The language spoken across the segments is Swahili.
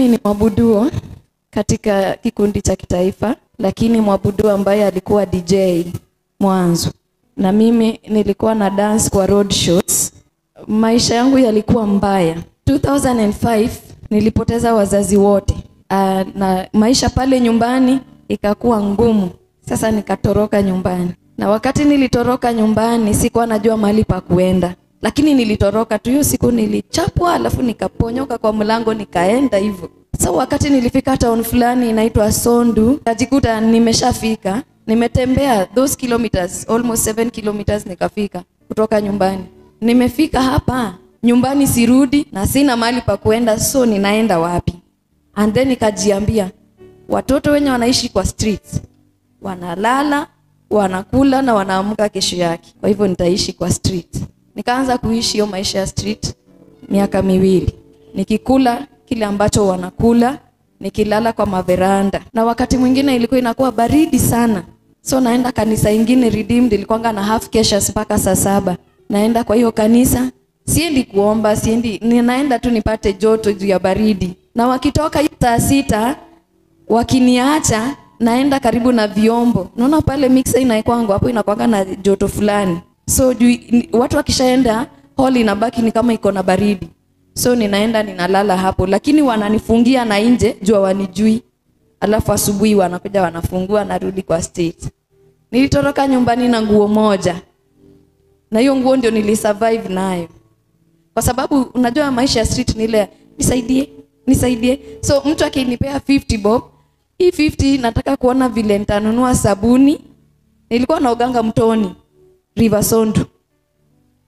Mimi ni mwabuduo katika kikundi cha kitaifa, lakini mwabuduo ambaye alikuwa DJ mwanzo. Na mimi nilikuwa na dance kwa road shows. Maisha yangu yalikuwa mbaya. 2005 nilipoteza wazazi wote. Na maisha pale nyumbani ikakuwa ngumu. Sasa nikatoroka nyumbani. Na wakati nilitoroka nyumbani sikuwa najua mahali pa kuenda. Lakini nilitoroka tu, hiyo siku nilichapwa, alafu nikaponyoka kwa mlango nikaenda hivyo. Sasa wakati nilifika town fulani inaitwa Sondu, najikuta nimeshafika. Nimetembea those kilometers, almost 7 kilometers nikafika kutoka nyumbani. Nimefika hapa, nyumbani sirudi na sina mahali pa kuenda, so ninaenda wapi? And then nikajiambia, watoto wenye wanaishi kwa streets, wanalala, wanakula na wanaamka kesho yake. Kwa hivyo nitaishi kwa street. Nikaanza kuishi hiyo maisha ya street miaka 2. Nikikula kile ambacho wanakula, nikilala kwa maveranda. Na wakati mwingine ilikuwa inakuwa baridi sana. So naenda kanisa ingine Redeemed, ilikuwa na half caches mpaka saa 7. Naenda kwa hiyo kanisa, siendi kuomba, ninaenda tu nipate joto juu ya baridi. Na wakitoka saa 6 wakiniacha, naenda karibu na vyombo. Unaona pale mixer inaekwangu hapo inakuwa na joto fulani. So watu wakishaenda hall inabaki ni kama iko na baridi. So ninaenda ninalala hapo, lakini wananifungia na nje jua wanijui. Alafu asubuhi wanakuja wanafungua, narudi kwa state. Nilitoroka nyumbani na nguo moja. Na hiyo nguo ndio nilisurvive nayo. Kwa sababu unajua maisha ya street ni ile nisaidie. So mtu akinipea 50 bob, hii 50 nataka kuona vile nitanunua sabuni. Nilikuwa naoganga mtoni River Sondu.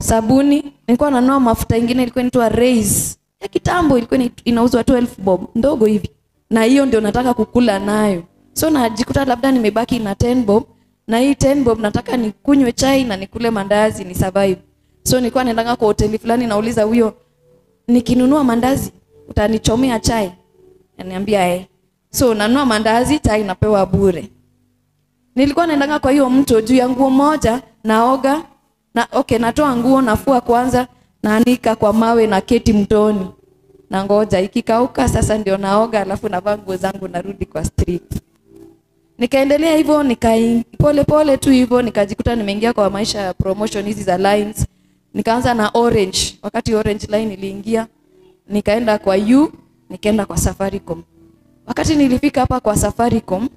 Sabuni, nilikuwa nanunua mafuta ingine ilikuwa inaitwa Raise. Ya kitambo ilikuwa inauzwa 12 bob, ndogo hivi. Na hiyo ndio nataka kukula nayo. So najikuta labda nimebaki na 10 bob, na hii 10 bob nataka nikunywe chai na nikule mandazi ni survive. So nilikuwa naendanga kwa hoteli fulani nauliza huyo, nikinunua mandazi utanichomea chai? Ananiambia So nanunua mandazi, chai napewa bure. Nilikuwa naendanga kwa hiyo mto juu ya nguo moja, naoga natoa nguo, nafua kwanza, naanika kwa mawe na keti mtoni. Na ngoja ikikauka sasa ndio naoga, alafu navaa nguo zangu narudi kwa street. Nikaendelea hivyo, pole tu hivyo, nikajikuta nimeingia kwa maisha ya promotion hizi za lines. Nikaanza na Orange. Wakati Orange line iliingia, nikaenda kwa nikaenda kwa Safaricom. Wakati nilifika hapa kwa Safaricom,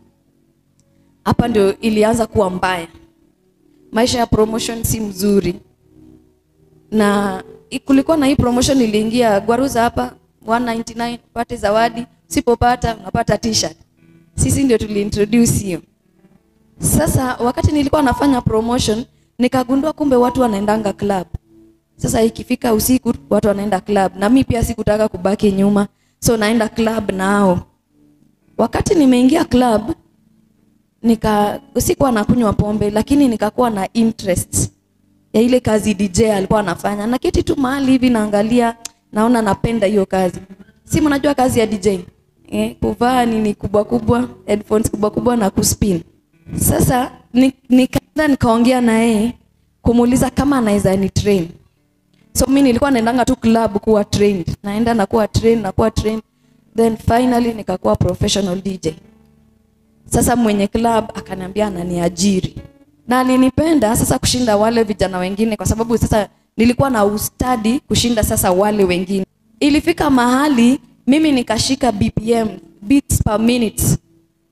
hapa ndio ilianza kuwa mbaya. Maisha ya promotion si mzuri. Na kulikuwa na hii promotion iliingia, gwaruza hapa 199 pate zawadi, sipopata unapata t-shirt. Sisi ndio tuliintroduce hiyo. Sasa wakati nilikuwa nafanya promotion, nikagundua kumbe watu wanaendanga club. Sasa ikifika usiku watu wanaenda club, na mimi pia sikutaka kubaki nyuma, so naenda club nao. Wakati nimeingia club, sikuwa nakunywa pombe, lakini nikakuwa na interest ya ile kazi DJ alikuwa anafanya. Na kiti tu mahali hivi naangalia, naona napenda hiyo kazi. Si mnajua kazi ya DJ? Kuvaa nini kubwa, headphones kubwa na kuspin. Sasa nikaongea na yeye kumuuliza kama anaweza ni train. So mimi nilikuwa naendanga tu club kuwa trained. Naenda na kuwa trained. Then finally nikakuwa professional DJ. Sasa mwenye club akaniambia ananiajiri. Na alinipenda sasa kushinda wale vijana wengine, kwa sababu sasa nilikuwa na ustadi kushinda sasa wale wengine. Ilifika mahali mimi nikashika BPM, beats per minute,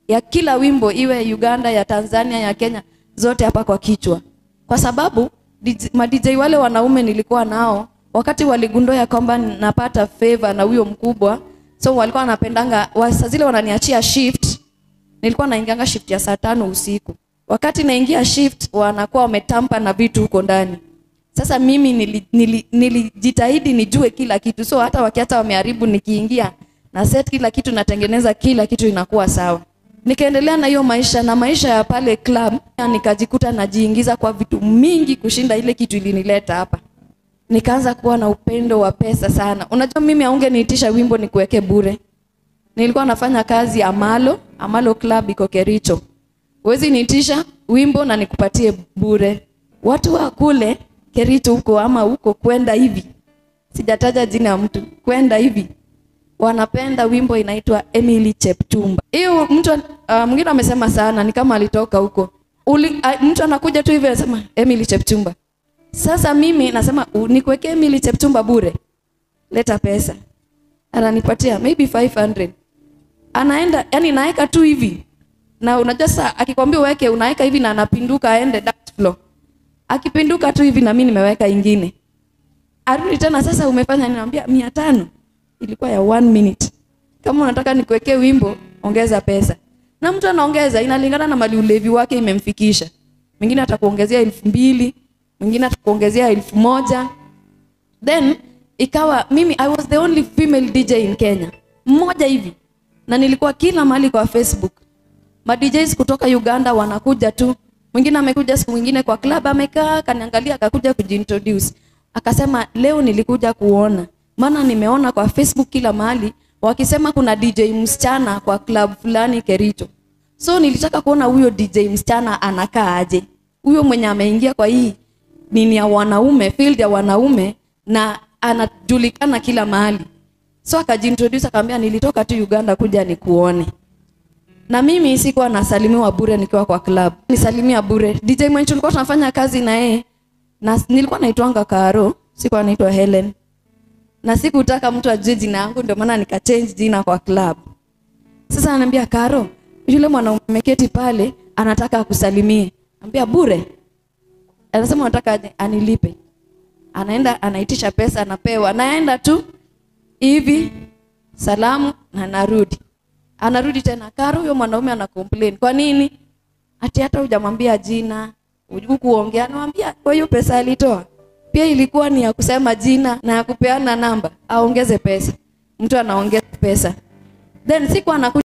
ya kila wimbo, iwe Uganda, ya Tanzania, ya Kenya, zote hapa kwa kichwa. Kwa sababu ma DJ wale wanaume nilikuwa nao, wakati waligundua ya kwamba napata favor na huyo mkubwa, so walikuwa wanapendanga, saa zile wananiachia shift. Nilikuwa naingianga shift ya saa 5 usiku. Wakati naingia shift wanakuwa wametampa na vitu huko ndani. Sasa mimi nilijitahidi nijue kila kitu. So hata wakiacha wameharibu, nikiingia na set kila kitu, natengeneza kila kitu, inakuwa sawa. Nikaendelea na hiyo maisha, na maisha ya pale club nikajikuta najiingiza kwa vitu mingi kushinda ile kitu ilinileta hapa. Nikaanza kuwa na upendo wa pesa sana. Unajua mimi haungeniitisha wimbo nikuweke bure. Nilikuwa nafanya kazi Amalo Club iko Kericho. Huwezi niitisha wimbo na nikupatie bure. Watu wa kule Kericho huko ama huko kwenda hivi. Sijataja jina ya mtu. Kwenda hivi. wanapenda wimbo inaitwa Emily Chepchumba. Hiyo mtu mwingine amesema sana ni kama alitoka huko. Mtu anakuja tu hivi anasema Emily Chepchumba. Sasa mimi nasema nikuwekee Emily Chepchumba bure. Leta pesa. Ananipatia maybe 500. Anaenda, yani naeka tu hivi. Na unajua sasa akikwambia uweke unaeka hivi na anapinduka aende dance floor. Akipinduka tu hivi na mimi nimeweka ingine. Arudi tena sasa umefanya niambia 500. Ilikuwa ya 1 minute. Kama unataka nikuwekee wimbo, ongeza pesa. Na mtu anaongeza inalingana na mali ulevi wake imemfikisha. Mwingine atakuongezea 2,000, mwingine atakuongezea 1,000. Then ikawa mimi I was the only female DJ in Kenya. Mmoja hivi. Na nilikuwa kila mahali kwa Facebook. Ma DJs kutoka Uganda wanakuja tu. Mwingine amekuja siku mwingine kwa club amekaa kaniangalia akakuja kujintroduce. Akasema leo nilikuja kuona. Maana nimeona kwa Facebook kila mahali wakisema kuna DJ msichana kwa club fulani Kericho. So nilitaka kuona huyo DJ msichana anakaa aje. Huyo mwenye ameingia kwa hii nini ya wanaume, field ya wanaume na anajulikana kila mahali. So akajintroduce akamwambia nilitoka tu Uganda kuja nikuone. Na mimi sikuwa nasalimiwa bure nikiwa kwa club. Nisalimia bure. DJ mwenye tulikuwa tunafanya kazi na yeye na nilikuwa naitwanga Karo, sikuwa naitwa Helen. Na sikutaka mtu ajue jina yangu ndio maana nikachange jina kwa club. Sasa ananiambia Karo, yule mwanaume ameketi pale anataka akusalimie. Anambia bure. Anasema anataka anilipe. Anaenda anaitisha pesa anapewa. Naenda tu hivi salamu na narudi. Anarudi tena Karo huyo mwanaume ana complain. Kwa nini? Ati hata hujamwambia jina, hukuongea. Anamwambia kwa hiyo pesa alitoa. Pia ilikuwa ni ya kusema jina na ya kupeana namba. Aongeze pesa. Mtu anaongeza pesa. Then siku anakuja